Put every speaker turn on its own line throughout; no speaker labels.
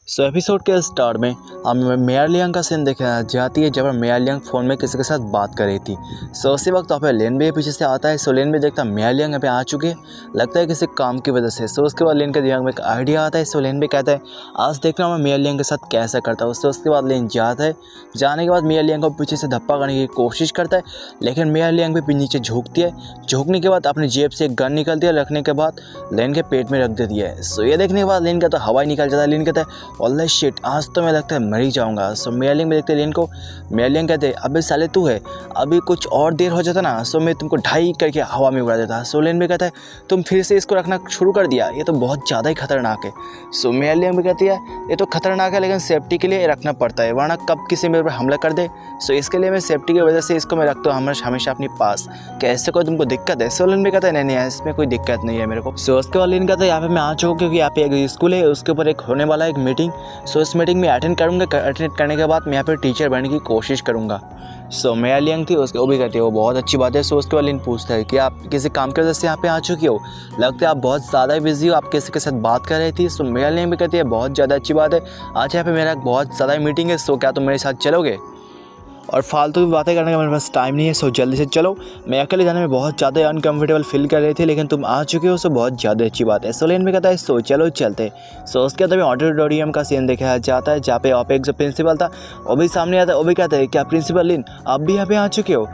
Episode के start में हमें मेयर लियांग का सीन देखा जाती है जब मेयर लियांग फ़ोन में किसी के साथ बात कर रही थी। उसी वक्त वहाँ पे लेन भी पीछे से आता है। लेन भी देखता मेयर लियांग यहाँ पे आ चुके हैं, लगता है किसी काम की वजह से। उसके बाद लेन के दिमाग में एक आइडिया आता है। लेन भी कहता है आज देखना मैं मेयर लियांग के साथ कैसा करता हूँ। उसके बाद लेन जाता है। जाने के बाद मेयर लियांग को पीछे से धप्पा करने की कोशिश करता है, लेकिन मेयर लियांग भी नीचे झुकती है। झुकने के बाद अपनी जेब से एक गन निकलती है, रखने के बाद लेन के पेट में रख देती है। ये देखने के बाद लेन का तो हवा ही निकल जाता है। लेन कहता है ऑलराइट शिट, आज तो मैं लगता है मर ही जाऊंगा। मेयर लियांग में देखते लेन को। मेयर लियांग कहते अबे साले तू है, अभी कुछ और देर हो जाता ना मैं तुमको ढाई करके हवा में उड़ा देता। लेन भी कहता है तुम फिर से इसको रखना शुरू कर दिया, ये तो बहुत ज़्यादा ही खतरनाक है। मेयर लियांग भी कहती है ये तो खतरनाक है, लेकिन सेफ्टी के लिए रखना पड़ता है, वरना कब किसी मेरे पर हमला कर दे। इसके लिए मैं सेफ्टी की वजह से इसको मैं रखता हूँ हमेशा अपने पास। कैसे कोई तुमको दिक्कत है? लेन भी कहता है नहीं इसमें कोई दिक्कत नहीं है मेरे को। उसके बाद लेन कहता है यहाँ पे मैं आ चुका हूँ, क्योंकि यहाँ पे एक स्कूल है, उसके ऊपर एक होने वाला एक मीटिंग। इस मीटिंग में अटेंड करूँगा। अटेंड करने के बाद मैं यहाँ पे टीचर बनने की कोशिश करूँगा। मेयर लियांग थी उसके वो भी कहती है वो बहुत अच्छी बात है। उसके बाद लेन पूछता है कि आप किसी काम की वजह से यहाँ पे आ चुकी हो, लगता है आप बहुत ज़्यादा बिजी हो, आप किसी के साथ बात कर रही थी। मेयर लियांग भी कहती है बहुत ज़्यादा अच्छी बात है, आज यहाँ पे मेरा बहुत ज़्यादा मीटिंग है, क्या तुम मेरे साथ चलोगे? और फालतू की बातें करने का मेरे पास टाइम नहीं है, जल्दी से चलो। मैं अकेले जाने में बहुत ज़्यादा अनकंफर्टेबल फील कर रही थी, लेकिन तुम आ चुके हो बहुत ज़्यादा अच्छी बात है। लेन भी कहता है चलो चलते। उसके बाद ऑडिटोरियम का सीन देखा जाता है, जहाँ पे एक जो प्रिंसिपल था वो भी सामने आता है। वो भी कहता है क्या प्रिंसिपल लिन आप भी यहाँ पे आ चुके हो?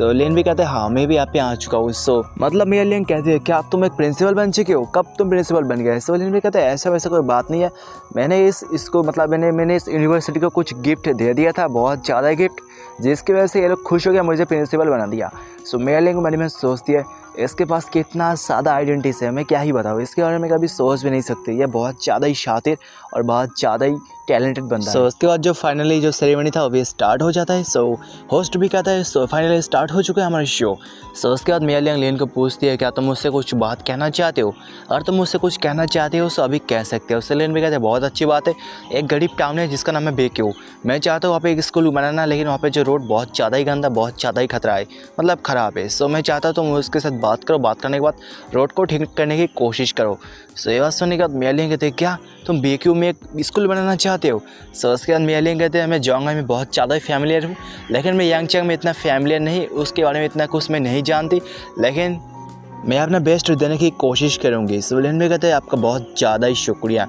लेन भी कहते हैं हाँ मैं भी यहाँ पे आ चुका हूँ। मतलब मेयर लियांग कहते हैं क्या तुम एक प्रिंसिपल बन चुके हो, कब तुम प्रिंसिपल बन गए? लेन भी कहते हैं ऐसा वैसा कोई बात नहीं है, मैंने इसको मतलब मैंने इस यूनिवर्सिटी को कुछ गिफ्ट दे दिया था, बहुत ज़्यादा गिफ्ट, जिसकी वजह से ये लोग खुश हो गया, मुझे प्रिंसिपल बना दिया। मेयर लियांग मन में सोचती है इसके पास कितना सादा आइडेंटिटी है, मैं क्या ही बताऊँ, इसके बारे में कभी सोच भी नहीं सकती। ये बहुत ज़्यादा ही शातिर और बहुत ज़्यादा ही टैलेंटेड बंदा है। उसके बाद जो फाइनली जो सेरेमनी था वो भी स्टार्ट हो जाता है। होस्ट भी कहता है फाइनली स्टार्ट हो चुका है हमारा शो। उसके बाद मेयर लियांग लेन को पूछती है क्या तुम मुझसे कुछ बात कहना चाहते हो? अगर तुम मुझसे कुछ कहना चाहते हो अभी कह सकते हो। लेन भी कहते हैं बहुत अच्छी बात है, एक गरीब टाउन है जिसका नाम है बेक्यू, मैं चाहता हूँ वहाँ पे एक स्कूल बनाना, लेकिन वहाँ पे जो रोड बहुत ज़्यादा ही गंदा, बहुत ज़्यादा ही खतरा है, मतलब ख़राब है। मैं चाहता हूँ तुम उसके साथ बात करो, बात करने के बाद रोड को ठीक करने की कोशिश करो। ये बात सुनने के बाद मेयर लियांग कहते हैं क्या तुम बेक्यू में एक स्कूल बनाना चाहते हो? उसके बाद मेयर लियांग कहते हैं मैं जाऊँगा, मैं बहुत ज़्यादा ही फैमिलियर हूँ, लेकिन मैं यांगचैंग में इतना फैमिलियर नहीं, उसके बारे में इतना कुछ मैं नहीं जानती, लेकिन मैं अपना बेस्ट देने की कोशिश करूँगी। लेन भी कहते हैं आपका बहुत ज़्यादा ही शुक्रिया।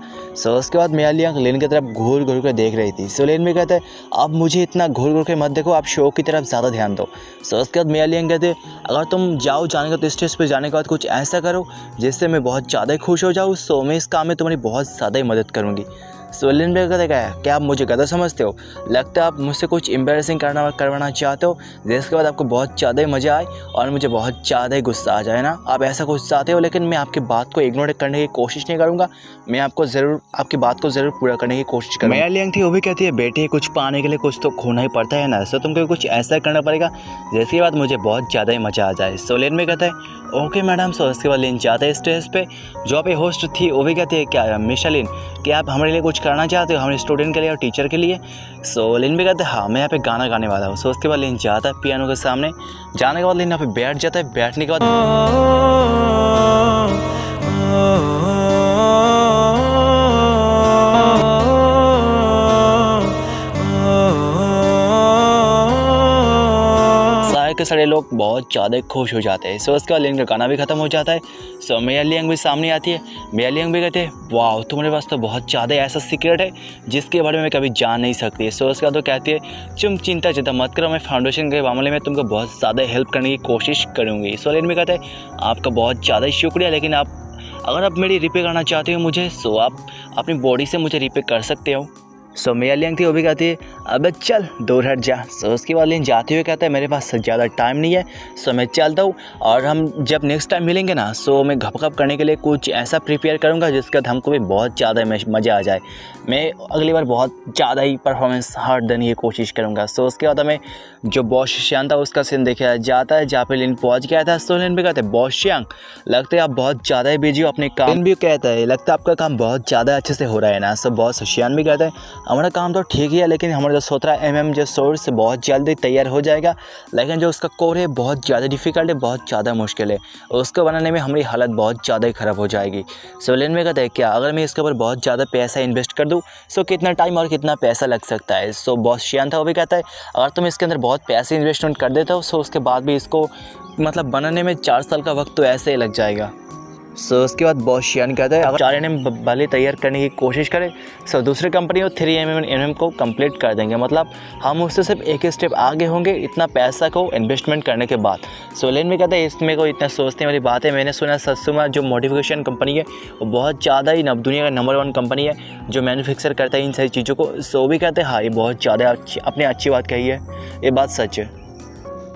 उसके बाद मेयर लियांग लेन की तरफ घूर घूर कर देख रही थी। लेन भी कहते हैं आप मुझे इतना घूर घूर के मत देखो, आप शो की तरफ ज़्यादा ध्यान दो। उसके बाद मेयर लियांग कहते हैं अगर तुम जाने का तो स्टेज पर जाने के बाद कुछ ऐसा करो जिससे मैं बहुत ज़्यादा ही खुश हो जाऊँ, मैं इस काम में तुम्हारी बहुत ज़्यादा ही मदद करूँगी। लेन भी कहते हैं क्या आप मुझे गधा समझते हो? लगता है आप मुझसे कुछ एम्बैरेसिंग करवाना चाहते हो, जिसके बाद आपको बहुत ज़्यादा ही मज़ा आए और मुझे बहुत ज़्यादा ही गुस्सा आ जाए ना, आप ऐसा कुछ चाहते हो, लेकिन मैं आपकी बात को इग्नोर करने की कोशिश नहीं करूँगा, मैं आपकी बात को ज़रूर पूरा करने की कोशिश करूँगा। मेयर लियांग थी वो भी कहती है बेटे कुछ पाने के लिए कुछ तो खोना ही पड़ता है ना, तुमको कुछ ऐसा करना पड़ेगा जिसके बाद मुझे बहुत ज़्यादा ही मज़ा आ जाए। लेन में कहता है ओके मैडम। उसके बाद लेन जाता है स्टेज पे, जो पे होस्ट थी वो भी कहती है क्या मिस्टर लिन क्या आप हमारे लिए कुछ करना चाहते हो, हमारे स्टूडेंट के लिए और टीचर के लिए? लिन भी कहते हैं हाँ मैं यहाँ पे गाना गाने वाला हूँ। उसके बाद लेन जाता है पियानो के सामने, जाने के बाद लेन यहाँ पे बैठ जाता है। बैठने के बाद के सारे लोग बहुत ज़्यादा खुश हो जाते हैं। उसके बाद लेन का गाना भी ख़त्म हो जाता है। मेयर लियांग भी सामने आती है। मेयर लियांग भी कहते हैं वाह तुम्हारे पास तो बहुत ज़्यादा ऐसा सीक्रेट है जिसके बारे में मैं कभी जान नहीं सकती। उसके बाद तो कहती है तुम चिंता मत करो, मैं फाउंडेशन के मामले में तुमको बहुत ज़्यादा हेल्प करने की कोशिश करूँगी। लेन भी कहते हैं आपका बहुत ज़्यादा ही शुक्रिया, लेकिन अगर आप मेरी रिपेयर करना चाहते हो मुझे आप अपनी बॉडी से मुझे रिपेयर कर सकते हो। मेयर लियांग थी वो भी कहती है अबे चल दूर हट जा। उसके बाद लेन जाते हुए कहता है मेरे पास ज़्यादा टाइम नहीं है, मैं चलता हूँ, और हम जब नेक्स्ट टाइम मिलेंगे ना मैं घप करने के लिए कुछ ऐसा प्रिपेयर करूँगा जिसके बाद हमको भी बहुत ज़्यादा मज़ा आ जाए, मैं अगली बार बहुत ज़्यादा ही परफॉर्मेंस हार्ड देने की कोशिश करूँगा। उसके बाद हमें जो बॉस शियांग था उसका सीन देखा जाता है, जहाँ पे लेन पहुँच गया था। लेन भी कहते हैं बॉस शियांग लगता है आप बहुत ज़्यादा ही बिजी हो अपने काम। लेन भी कहता है लगता है आपका काम बहुत ज़्यादा अच्छे से हो रहा है ना। बॉस शियांग भी कहता है हमारा काम तो ठीक ही है, लेकिन हमारा जो 17 mm जो सोर्स बहुत जल्दी तैयार हो जाएगा, लेकिन जो उसका कोर है बहुत ज़्यादा डिफ़िकल्ट है, बहुत ज़्यादा मुश्किल है। उसको बनाने में हमारी हालत बहुत ज़्यादा ही ख़राब हो जाएगी। सो लेन में कहते हैं क्या अगर मैं इसके ऊपर बहुत ज़्यादा पैसा इन्वेस्ट कर दूँ, सो कितना टाइम और कितना पैसा लग सकता है। सो बॉस शियान था वो भी कहता है अगर तुम इसके अंदर बहुत पैसे इन्वेस्टमेंट कर देते हो, सो उसके बाद भी इसको मतलब बनाने में 4 साल का वक्त तो ऐसे ही लग जाएगा। सो उसके बाद बॉस शियान कहता है अगर 4 mm भले तैयार करने की कोशिश करें, सो दूसरी कंपनी वो 3 mm को कंप्लीट कर देंगे। मतलब हम उससे सिर्फ एक ही स्टेप आगे होंगे इतना पैसा को इन्वेस्टमेंट करने के बाद। सो लेन भी कहता है इसमें कोई इतना सोचने वाली बात है। मैंने सुना सत्सुमा जो मॉडिफिकेशन कंपनी है वो बहुत ज़्यादा ही दुनिया का नंबर 1 कंपनी है जो मैन्युफैक्चर करता है इन सारी चीज़ों को। सो भी कहते हैं हाँ ये बहुत ज़्यादा अपनी अच्छी बात कही है, ये बात सच है।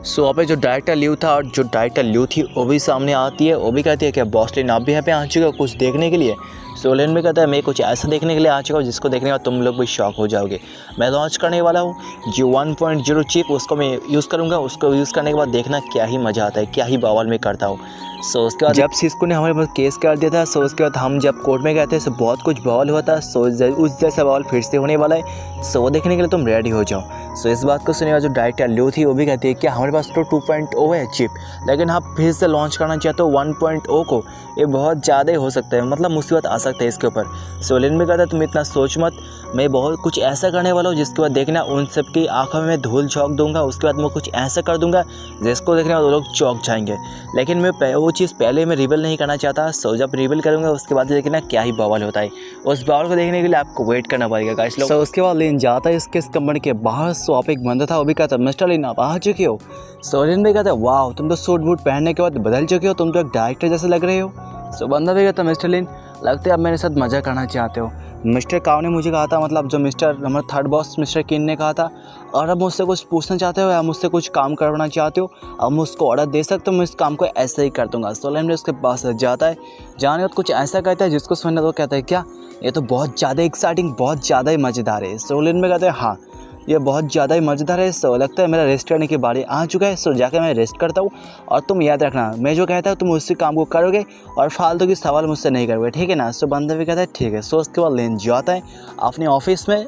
सो वहाँ पे जो डायरेक्टर लियू था और जो डायरेक्टर लियू थी वो भी सामने आती है। वो भी कहती है कि बॉस लिन आप भी यहाँ पे आ चुके हो कुछ देखने के लिए। सो लेन भी कहता है मैं कुछ ऐसा देखने के लिए आ चुका हूँ जिसको देखने के बाद तुम लोग भी शॉक हो जाओगे। मैं लॉन्च करने वाला हूँ जो 1.0 चिप, उसको मैं यूज़ करूँगा। उसको यूज़ करने के बाद देखना क्या ही मज़ा आता है, क्या ही बवाल में करता हूँ। सो उसके बाद जब सिस्को ने हमारे पास केस कर दिया था, सो उसके बाद हम जब कोर्ट में गए थे, सो बहुत कुछ बवाल हुआ था। सो उस जैसा बवाल फिर से होने वाला है। सो वो देखने के लिए तुम रेडी हो जाओ। सो इस बात को सुने जो डायरेक्टर लियू थी वो भी कहती है कि हमारे पास तो 2.0 है चिप, लेकिन आप फिर से लॉन्च करना चाहते हो 1.0 को, ये बहुत ज़्यादा ही हो सकता है, मतलब मुसीबत आ सकता है इसके ऊपर। सो लेन भी कहता है तुम इतना सोच मत, मैं बहुत कुछ ऐसा करने वाला हूँ जिसके बाद देखना उन सब की आँखों में मैं धूल झोंक दूंगा। उसके बाद मैं कुछ ऐसा कर दूंगा जिसको देखने वो लोग चौंक जाएंगे, लेकिन मैं वो चीज़ पहले मैं रिवील नहीं करना चाहता। सो जब रिवील करूँगा उसके बाद देखना क्या ही बवाल होता है। उस बवाल को देखने के लिए आपको वेट करना पड़ेगा गाइस लोग। सो उसके बाद लेन जाता है इसके कंपनी के बाहर। सो आप एक बंदा था वो भी कहता है मिस्टर लिन आप आ चुके हो। सो लिन भी कहता है वाह तुम तो सूट बूट पहनने के बाद बदल चुके हो, तुम तो एक डायरेक्टर जैसे लग रहे हो। सो बंदा भी कहता है मिस्टर लिन लगता है आप मेरे साथ मज़ा करना चाहते हो। मिस्टर काव ने मुझे कहा था, मतलब जो मिस्टर हमारा थर्ड बॉस मिस्टर किन ने कहा था और अब मुझसे कुछ पूछना चाहते हो या मुझसे कुछ काम करवाना चाहते हो, अब मैं उसको ऑर्डर दे सकता हूँ, मैं इस काम को ऐसे ही कर दूँगा। सो लेन उसके पास जाता है, जाने कुछ ऐसा कहता है जिसको सुनने तो कहता है क्या ये तो बहुत ज़्यादा एक्साइटिंग, बहुत ज़्यादा ही मज़ेदार है। सो लेन में कहते हैं हाँ ये बहुत ज़्यादा ही मज़ेदार है। सो लगता है मेरा रेस्ट करने की बारी आ चुका है। सो जाकर मैं रेस्ट करता हूँ और तुम याद रखना मैं जो कहता हूँ तुम उसी काम को करोगे और फालतू की सवाल मुझसे नहीं करोगे, ठीक है ना। सो बंदा भी कहता है ठीक है। सो उसके बाद लेन जाता है अपने ऑफिस में,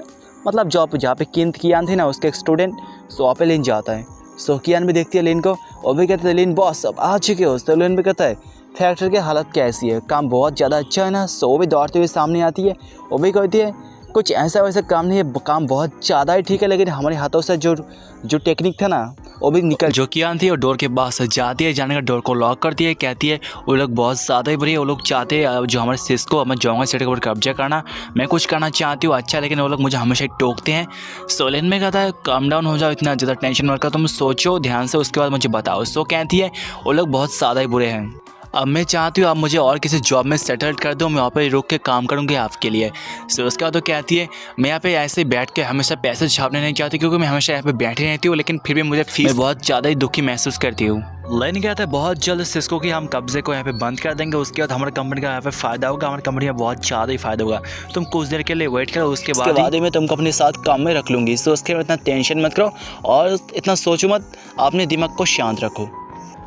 मतलब जहाँ पे कियान थी ना उसके एक स्टूडेंट। सो वहाँ पे लेन जाता है। सो कियान भी देखती है लेन को, वो भी कहते हैं लेन बॉस अब आ चुके हो। तो लेन भी कहता है फैक्ट्री की हालत कैसी है, काम बहुत ज़्यादा अच्छा है ना। सो वो भी दौड़ते हुए सामने आती है, वो भी कहती है कुछ ऐसा वैसा काम नहीं है, काम बहुत ज़्यादा ही ठीक है, लेकिन हमारे हाथों से जो टेक्निक था ना वो भी निकल। जो कियान थी और डोर के पास जाती है, जाने का डोर को लॉक करती है, कहती है वो लोग बहुत ज़्यादा ही बढ़िया, वो लोग चाहते हैं जो हमारे सिस्को हमें जोंगा सेट के ऊपर कब्जा करना। मैं कुछ करना चाहती हूँ अच्छा, लेकिन वो लोग मुझे हमेशा टोकते हैं। सोलेन में कहता है काम डाउन हो जाओ, इतना ज़्यादा टेंशन मत करो, तुम सोचो ध्यान से उसके बाद मुझे बताओ। सो कहती है वो लोग बहुत ज़्यादा ही बुरे हैं, अब मैं चाहती हूँ आप मुझे और किसी जॉब में सेटल कर दो, मैं वहाँ पर रुक के काम करूँगी आपके लिए। सो उसके बाद तो कहती है मैं यहाँ पे ऐसे बैठ के हमेशा पैसे छापने नहीं चाहती, क्योंकि मैं हमेशा यहाँ पे बैठी रहती हूँ, लेकिन फिर भी मुझे फीस बहुत ज़्यादा ही दुखी महसूस करती हूँ। लेन कहता है बहुत जल्द सिस्को की हम कब्जे को यहाँ पे बंद कर देंगे, उसके बाद हमारी कंपनी का यहाँ पे फ़ायदा होगा, हमारी कंपनी में बहुत ज़्यादा ही फ़ायदा होगा। तुम कुछ देर के लिए वेट करो, उसके बाद मैं तुमको अपने साथ काम में रख लूँगी। सो उसके बाद इतना टेंशन मत करो और इतना सोचो मत, अपने दिमाग को शांत रखो।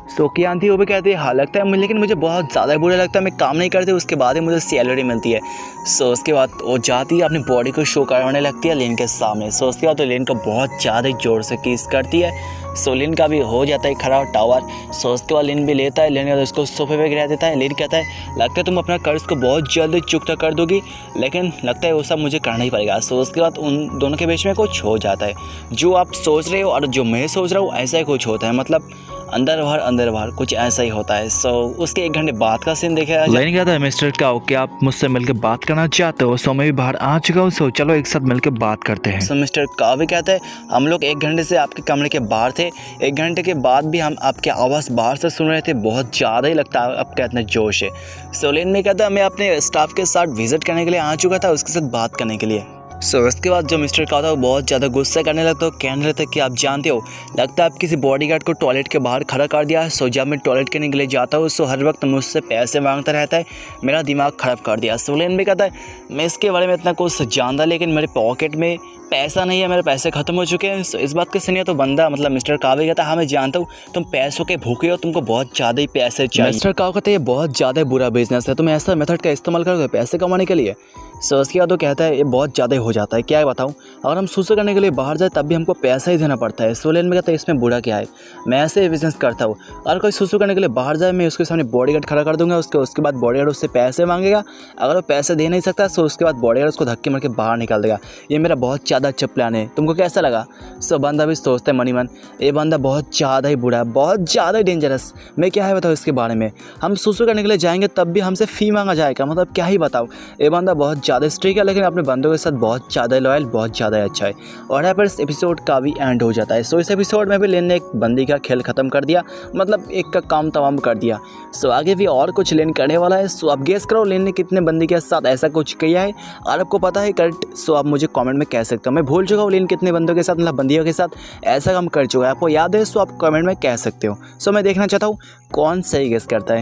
सो कियान थी वो भी कहती है हाँ लगता है, लेकिन मुझे बहुत ज़्यादा बुरा लगता है, मैं काम नहीं करती, उसके बाद ही मुझे सैलरी मिलती है। सो उसके बाद वो जाती है अपनी बॉडी को शो करवाने लगती है लेन के सामने। सो उसके बाद तो लेन को बहुत ज़्यादा ज़ोर से किस करती है। सो लेन का भी हो जाता है खराब टावर। सो उसके बाद लेन भी लेता है, लेन के बाद उसको सोफे पे गिरा देता है। लेन कहता है लगता है तुम अपना कर्ज को बहुत जल्द चुकता कर दोगी, लेकिन लगता है वो सब मुझे करना ही पड़ेगा। सो उसके बाद उन दोनों के बीच में कुछ हो जाता है, जो आप सोच रहे हो और जो मैं सोच रहा हूँ ऐसा ही कुछ होता है, मतलब अंदर बाहर कुछ ऐसा ही होता है। सो उसके 1 घंटे बाद का सीन देखा जाए। लेन कहता है मिस्टर काओ क्या आप मुझसे मिलकर बात करना चाहते हो? सो मैं भी बाहर आ चुका हूँ, सो चलो एक साथ मिलकर बात करते हैं। सो मिस्टर काओ भी कहता है हम लोग 1 घंटे से आपके कमरे के बाहर थे, 1 घंटे के बाद भी हम आपकी आवाज़ बाहर से सुन रहे थे, बहुत ज़्यादा ही लगता है आपका इतना जोश है। सो लेन में कहता है मैं अपने स्टाफ के साथ विजिट करने के लिए आ चुका था, उसके साथ बात करने के लिए। सो उसके बाद जो मिस्टर का था वो बहुत ज़्यादा गुस्सा करने लगता है, कहने लगता है कि आप जानते हो लगता है आप किसी बॉडीगार्ड को टॉयलेट के बाहर खड़ा कर दिया है। सो जब मैं टॉयलेट करने के लिए जाता हूँ सो हर वक्त मुझसे पैसे मांगता रहता है, मेरा दिमाग ख़राब कर दिया। सो लेन भी कहता है मैं इसके बारे में इतना कुछ जानता, लेकिन मेरे पॉकेट में पैसा नहीं है, मेरे पैसे ख़त्म हो चुके हैं। सो इस बात के सुनिए तो बंदा मतलब मिस्टर कावे कहता है हाँ मैं जानता हूँ तुम पैसों के भूखे हो, तुमको बहुत ज़्यादा ही पैसे चाहिए। मिस्टर काव कहते हैं ये बहुत ज़्यादा बुरा बिजनेस है, तुम ऐसा मेथड का इस्तेमाल करोगे पैसे कमाने के लिए। सो उसके बाद वो कहता है ये बहुत ज़्यादा हो जाता है। क्या है बताऊँ, अगर हम सुसु करने के लिए बाहर जाए तब भी हमको पैसा ही देना पड़ता है। सो लेन में कहता है इसमें बुरा क्या है, मैं ऐसे ही बिजनेस करता हूँ। अगर कोई सुसु करने के लिए बाहर जाए मैं उसके सामने बॉडीगार्ड खड़ा कर दूंगा, उसके बाद बॉडीगार्ड उससे पैसे मांगेगा। अगर वो पैसे दे नहीं सकता तो उसके बाद बॉडीगार्ड उसको धक्के मार के बाहर निकाल देगा। ये मेरा बहुत ज़्यादा अच्छा प्लान है, तुमको कैसा लगा? सो बंदा भी सोचता है मनी मन, ये बंदा बहुत ज़्यादा ही बुरा है, बहुत ज़्यादा ही डेंजरस। मैं क्या है बताऊँ इसके बारे में, हम सुसु करने के लिए जाएंगे तब भी हमसे फ़ी मांगा जाएगा, मतलब क्या ही बताऊँ। ये बंदा बहुत ज़्यादा स्ट्रिक्ट है, लेकिन अपने बंदों के साथ बहुत ज़्यादा लॉयल, बहुत ज़्यादा अच्छा है। और यहाँ पर इस एपिसोड का भी एंड हो जाता है। सो इस एपिसोड में भी लेन ने एक बंदी का खेल ख़त्म कर दिया, मतलब एक का काम तमाम कर दिया। सो आगे भी और कुछ लेन करने वाला है। सो आप गेस करो लेन ने कितने बंदी के साथ ऐसा कुछ किया है। और आपको पता है करेक्ट, सो आप मुझे कमेंट में कह सकते हो। मैं भूल चुका हूँ लेन कितने बंदों के साथ, मतलब बंदियों के साथ ऐसा काम कर चुका है। आपको याद है? सो आप कमेंट में कह सकते हो। सो मैं देखना चाहता हूँ कौन सही गेस करता है।